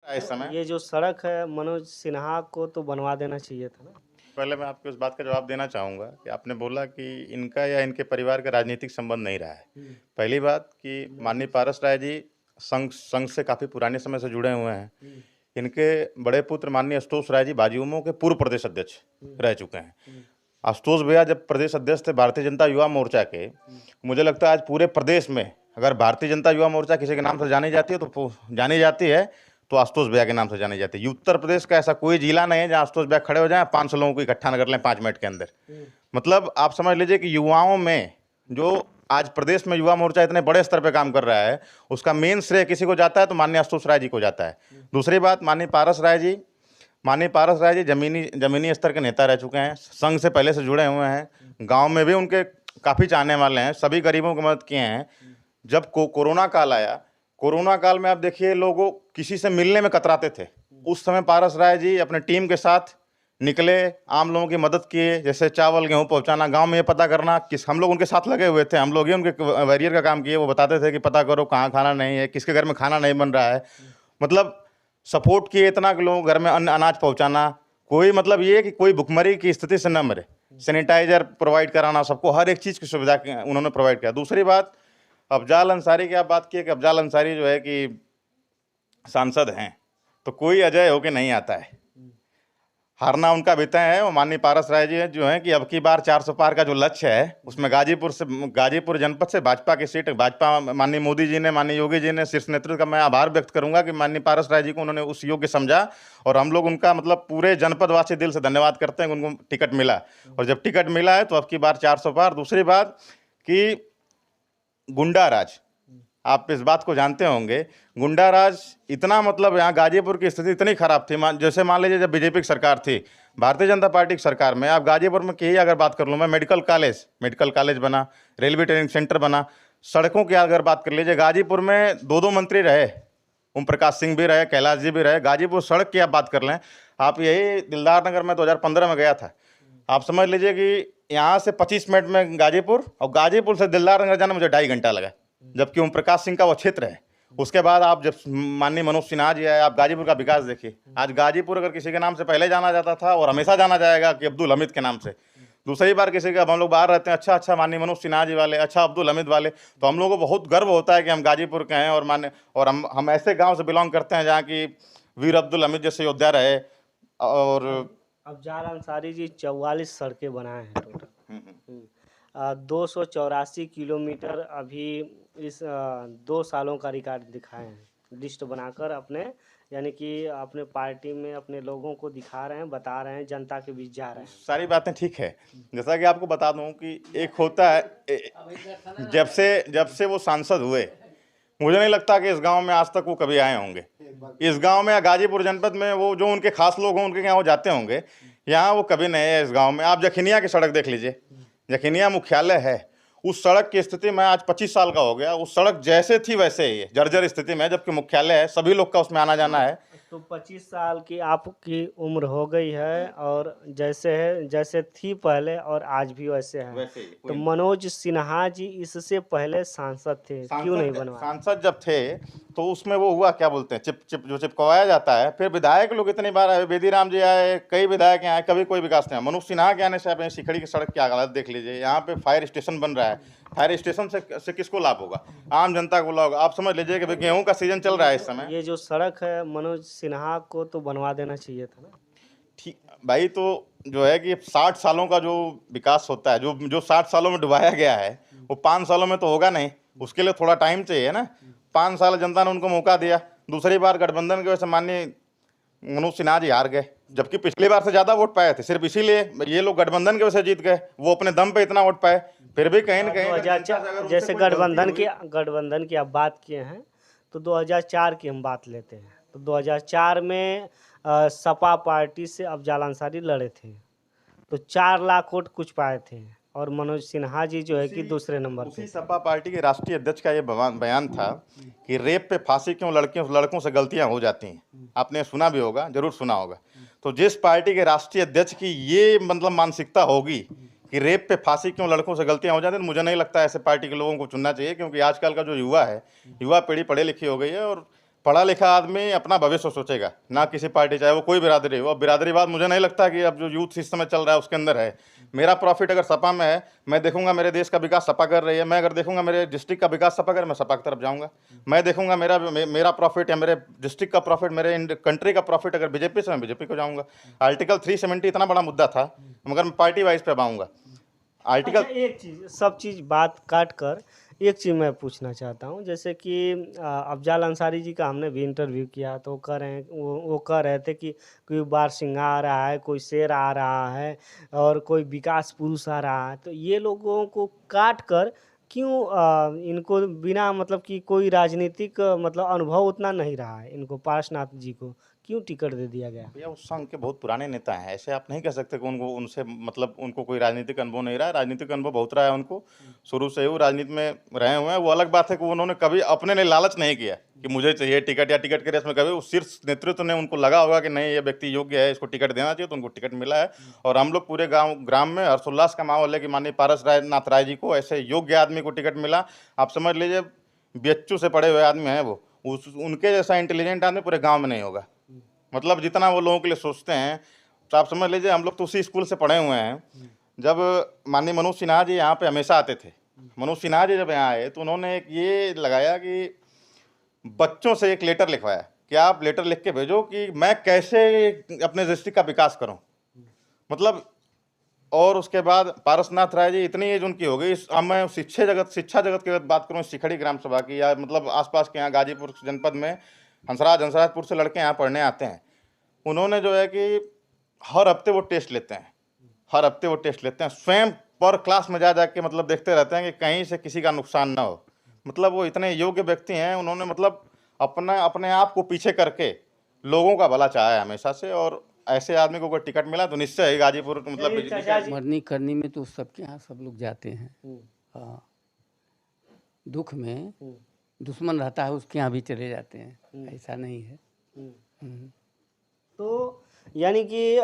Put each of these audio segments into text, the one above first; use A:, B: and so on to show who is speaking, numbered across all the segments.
A: इस समय
B: ये जो सड़क है मनोज सिन्हा को तो बनवा देना चाहिए था ना।
A: पहले मैं आपको उस बात का जवाब देना चाहूँगा कि आपने बोला कि इनका या इनके परिवार का राजनीतिक संबंध नहीं रहा है। पहली बात कि माननीय पारस राय जी संघ संघ से काफ़ी पुराने समय से जुड़े हुए हैं। इनके बड़े पुत्र माननीय आशुतोष राय जी भाजयुमो के पूर्व प्रदेश अध्यक्ष रह चुके हैं। आशुतोष भैया जब प्रदेश अध्यक्ष थे भारतीय जनता युवा मोर्चा के, मुझे लगता है आज पूरे प्रदेश में अगर भारतीय जनता युवा मोर्चा किसी के नाम से जानी जाती है तो जानी जाती है तो आशुतोष भैया के नाम से जानी जाती है। उत्तर प्रदेश का ऐसा कोई जिला नहीं है जहाँ आशुतोष भैया खड़े हो जाएं 500 लोगों को इकट्ठा न कर लें 5 मिनट के अंदर। मतलब आप समझ लीजिए कि युवाओं में जो आज प्रदेश में युवा मोर्चा इतने बड़े स्तर पे काम कर रहा है, उसका मेन श्रेय किसी को जाता है तो माननीय आशुतोष राय जी को जाता है। दूसरी बात, माननीय पारस राय जी जमीनी स्तर के नेता रह चुके हैं, संघ से पहले से जुड़े हुए हैं, गांव में भी उनके काफ़ी चाहने वाले हैं, सभी गरीबों की मदद किए हैं। जब कोरोना काल आया, कोरोना काल में आप देखिए लोगों किसी से मिलने में कतराते थे, उस समय पारस राय जी अपने टीम के साथ निकले, आम लोगों की मदद किए, जैसे चावल गेहूँ पहुंचाना, गांव में ये पता करना किस, हम लोग उनके साथ लगे हुए थे, हम लोग ही उनके वैरियर का काम किए। वो बताते थे कि पता करो कहाँ खाना नहीं है, किसके घर में खाना नहीं बन रहा है। मतलब सपोर्ट किए इतना कि लोगों के घर में अन्न अनाज पहुंचाना, कोई मतलब ये कि कोई भुखमरी की स्थिति से न मरे, सैनिटाइजर प्रोवाइड कराना, सबको हर एक चीज़ की सुविधा उन्होंने प्रोवाइड किया। दूसरी बात, अफजाल अंसारी की आप बात किए कि अफजाल अंसारी जो है कि सांसद हैं, तो कोई अजय होके नहीं आता है, हारना उनका भी तय है। और माननीय पारस राय जी जो हैं कि अब की बार 400 पार का जो लक्ष्य है, उसमें गाजीपुर जनपद से भाजपा की सीट, भाजपा माननीय मोदी जी ने, माननीय योगी जी ने, शीर्ष नेतृत्व का मैं आभार व्यक्त करूंगा कि माननीय पारस राय जी को उन्होंने उस योग्य समझा, और हम लोग उनका मतलब पूरे जनपदवासी दिल से धन्यवाद करते हैं कि उनको टिकट मिला। और जब टिकट मिला है तो अब की बार 400 पार। दूसरी बात कि गुंडा राज, आप इस बात को जानते होंगे, गुंडा राज इतना मतलब यहाँ गाजीपुर की स्थिति इतनी खराब थी, जैसे मान लीजिए जब बीजेपी की सरकार थी, भारतीय जनता पार्टी की सरकार में, आप गाजीपुर में की अगर बात कर लूँ मैं, मेडिकल कॉलेज बना, रेलवे ट्रेनिंग सेंटर बना, सड़कों की अगर बात कर लीजिए, गाजीपुर में 2 मंत्री रहे, ओम प्रकाश सिंह भी रहे, कैलाश जी भी रहे। गाजीपुर सड़क की आप बात कर लें, आप यही दिलदार नगर में 2015 में गया था, आप समझ लीजिए कि यहाँ से 25 मिनट में गाजीपुर, और गाजीपुर से दिलदार नगर जाना मुझे 2.5 घंटा लगा, जबकि ओम प्रकाश सिंह का वो क्षेत्र है। उसके बाद आप जब माननीय मनोज सिन्हा जी आए, आप गाजीपुर का विकास देखिए। आज गाजीपुर अगर किसी के नाम से पहले जाना जाता था और हमेशा जाना जाएगा कि अब्दुल हमीद के नाम से। दूसरी बार किसी का, हम लोग बाहर रहते हैं, अच्छा माननीय मनोज सिन्हा जी वाले, अच्छा अब्दुल हमीद वाले, तो हम लोगों को बहुत गर्व होता है कि हम गाजीपुर के हैं। और हम ऐसे गाँव से बिलोंग करते हैं जहाँ की वीर अब्दुल हमीद जैसे योद्धा रहे। और
B: अफजाल अंसारी जी 44 सड़कें बनाए हैं टोटल। 284 किलोमीटर अभी इस 2 सालों का रिकॉर्ड दिखाए हैं, लिस्ट बनाकर अपने, यानी कि अपने पार्टी में अपने लोगों को दिखा रहे हैं, बता रहे हैं, जनता के बीच जा रहे हैं।
A: सारी बातें ठीक है। जैसा कि आपको बता दूं कि एक होता है, जब से वो सांसद हुए, मुझे नहीं लगता कि इस गांव में आज तक वो कभी आए होंगे। इस गांव में या गाजीपुर जनपद में वो जो उनके खास लोग हों उनके यहाँ वो जाते होंगे, यहाँ वो कभी नहीं है। इस गांव में आप जखिनिया की सड़क देख लीजिए, जखिनिया मुख्यालय है, उस सड़क की स्थिति में आज 25 साल का हो गया, उस सड़क जैसे थी वैसे ही है, जर्जर स्थिति में है, जबकि मुख्यालय है, सभी लोग का उसमें आना जाना है।
B: तो 25 साल की आपकी उम्र हो गई है, और जैसे है, जैसे थी पहले और आज भी वैसे है। तो मनोज सिन्हा जी इससे पहले सांसद थे, क्यों नहीं बनवाए?
A: सांसद जब थे तो उसमें वो हुआ, क्या बोलते हैं, चिपकवाया जाता है। फिर विधायक लोग इतनी बार आए, बेदीराम जी आए, कई विधायक आए, कभी कोई विकास नहीं। मनोज सिन्हा के आने से आप सिखड़ी की सड़क की हालत देख लीजिए, यहाँ पे फायर स्टेशन बन रहा है, फायर स्टेशन से किसको लाभ होगा? आम जनता को लाभ। आप समझ लीजिए कि गेहूं का सीजन चल रहा है इस समय।
B: ये जो सड़क है मनोज सिन्हा को तो बनवा देना चाहिए था ना।
A: ठीक भाई, तो जो है कि 60 सालों का जो विकास होता है, जो 60 सालों में डुबाया गया है, वो 5 सालों में तो होगा नहीं, उसके लिए थोड़ा टाइम चाहिए ना। 5 साल जनता ने उनको मौका दिया। दूसरी बार गठबंधन की वजह से माननीय मनोज सिन्हा जी हार गए, जबकि पिछली बार से ज़्यादा वोट पाए थे, सिर्फ इसीलिए ये लोग गठबंधन की वजह से जीत गए, वो अपने दम पे इतना वोट पाए। फिर भी कहीं ना कहीं
B: जैसे गठबंधन की आप बात किए हैं, तो 2004 की हम बात लेते हैं, तो 2004 में सपा पार्टी से अफजाल अंसारी लड़े थे, तो 4 लाख वोट कुछ पाए थे, और मनोज सिन्हा जी जो है कि दूसरे नंबर पे।
A: उसी सपा पार्टी के राष्ट्रीय अध्यक्ष का ये बयान था कि रेप पे फांसी क्यों, लड़कों से गलतियां हो जाती हैं। आपने सुना भी होगा, जरूर सुना होगा। तो जिस पार्टी के राष्ट्रीय अध्यक्ष की ये मतलब मानसिकता होगी कि रेप पे फांसी क्यों, लड़कों से गलतियां हो जाती हैं, तो मुझे नहीं लगता ऐसे पार्टी के लोगों को चुनना चाहिए। क्योंकि आजकल का जो युवा है, युवा पीढ़ी पढ़ी लिखी हो गई है, और पढ़ा लिखा आदमी अपना भविष्य सोचेगा, ना किसी पार्टी, चाहे वो कोई बिरादरी हो। अब बिरादरीवाद मुझे नहीं लगता कि अब जो यूथ इस समय चल रहा है उसके अंदर है। मेरा प्रॉफिट अगर सपा में है, मैं देखूंगा मेरे देश का विकास सपा कर रही है, मैं अगर देखूंगा मेरे डिस्ट्रिक्ट का विकास सपा कर, मैं सपा की तरफ जाऊंगा। मैं देखूंगा मेरा प्रॉफिट या मेरे डिस्ट्रिक्ट का प्रॉफिट, मेरे कंट्री का प्रॉफिट अगर बीजेपी से, मैं बीजेपी को जाऊंगा। आर्टिकल 370 इतना बड़ा मुद्दा था, मगर मैं पार्टी वाइज पे आऊँगा। आर्टिकल
B: अच्छा, एक चीज़, सब चीज़ बात काट कर एक चीज़ मैं पूछना चाहता हूँ। जैसे कि अफजाल अंसारी जी का हमने भी इंटरव्यू किया, तो कह रहे हैं, वो कह रहे थे कि कोई बारहसिंगा आ रहा है, कोई शेर आ रहा है, और कोई विकास पुरुष आ रहा है। तो ये लोगों को काट कर क्यों इनको बिना मतलब कि कोई राजनीतिक मतलब अनुभव उतना नहीं रहा है, इनको पार्शनाथ जी को क्यों टिकट दे दिया गया?
A: भैया उस संघ के बहुत पुराने नेता हैं, ऐसे आप नहीं कह सकते कि उनको उनसे मतलब उनको कोई राजनीतिक अनुभव नहीं रहा है। राजनीतिक अनुभव बहुत रहा है उनको, शुरू से ही वो राजनीति में रहे हुए हैं। वो अलग बात है कि उन्होंने कभी अपने लिए लालच नहीं किया कि मुझे चाहिए टिकट, या टिकट के रेस में कभी उस शीर्ष नेतृत्व ने उनको लगा होगा कि नहीं ये व्यक्ति योग्य है, इसको टिकट देना चाहिए, तो उनको टिकट मिला है। और हम लोग पूरे ग्राम में हर्षोल्लास का माहौल है कि माननीय पारस नाथ राय जी को, ऐसे योग्य आदमी को टिकट मिला। आप समझ लीजिए बीएचयू से पढ़े हुए आदमी हैं वो, उनके जैसा इंटेलिजेंट आदमी पूरे गाँव में नहीं होगा। मतलब जितना वो लोगों के लिए सोचते हैं, तो आप समझ लीजिए हम लोग तो उसी स्कूल से पढ़े हुए हैं। जब माननीय मनोज सिन्हा जी यहाँ पे हमेशा आते थे, मनोज सिन्हा जी जब यहाँ आए तो उन्होंने एक ये लगाया कि बच्चों से एक लेटर लिखवाया कि आप लेटर लिख के भेजो कि मैं कैसे अपने डिस्ट्रिक्ट का विकास करूं। मतलब, और उसके बाद पारसनाथ राय जी, इतनी एज उनकी हो गई। अब मैं शिक्षा जगत की बात करूं, शिखड़ी ग्राम सभा की, या मतलब आसपास के यहाँ गाजीपुर जनपद में हंसराजपुर से लड़के यहाँ पढ़ने आते हैं। उन्होंने जो है कि हर हफ्ते वो टेस्ट लेते हैं, हर हफ्ते वो टेस्ट लेते हैं, स्वयं पर क्लास में जा के मतलब देखते रहते हैं कि कहीं से किसी का नुकसान ना हो। मतलब वो इतने योग्य व्यक्ति हैं, उन्होंने मतलब अपने आप को पीछे करके लोगों का भला चाहा है हमेशा से। और ऐसे आदमी को कोई टिकट मिला तो निश्चय ही गाजीपुर मतलब
B: चलिए
A: बिजली
B: चाचा जी।
C: मरनी करनी में तो सबके यहाँ सब लोग जाते हैं।
B: हम्म,
C: हाँ, दुख में
B: हम्म,
C: दुश्मन रहता है उसके यहाँ भी चले जाते हैं,
B: हम्म,
C: ऐसा नहीं है।
B: हम्म।
C: हम्म।
B: तो यानी कि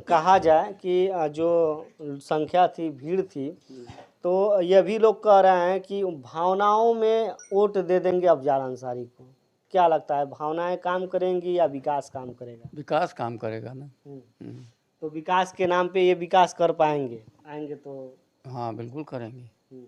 B: कहा जाए कि जो संख्या थी, भीड़ थी, तो ये भी लोग कह रहे हैं कि भावनाओं में वोट दे देंगे अफजाल अंसारी को। क्या लगता है, भावनाएं काम करेंगी या विकास काम करेगा?
C: विकास काम करेगा ना।
B: हम्म,
C: हम्म।
B: तो विकास के नाम पे ये विकास कर पाएंगे, आएंगे तो?
C: हाँ बिल्कुल करेंगे।
B: हम्म।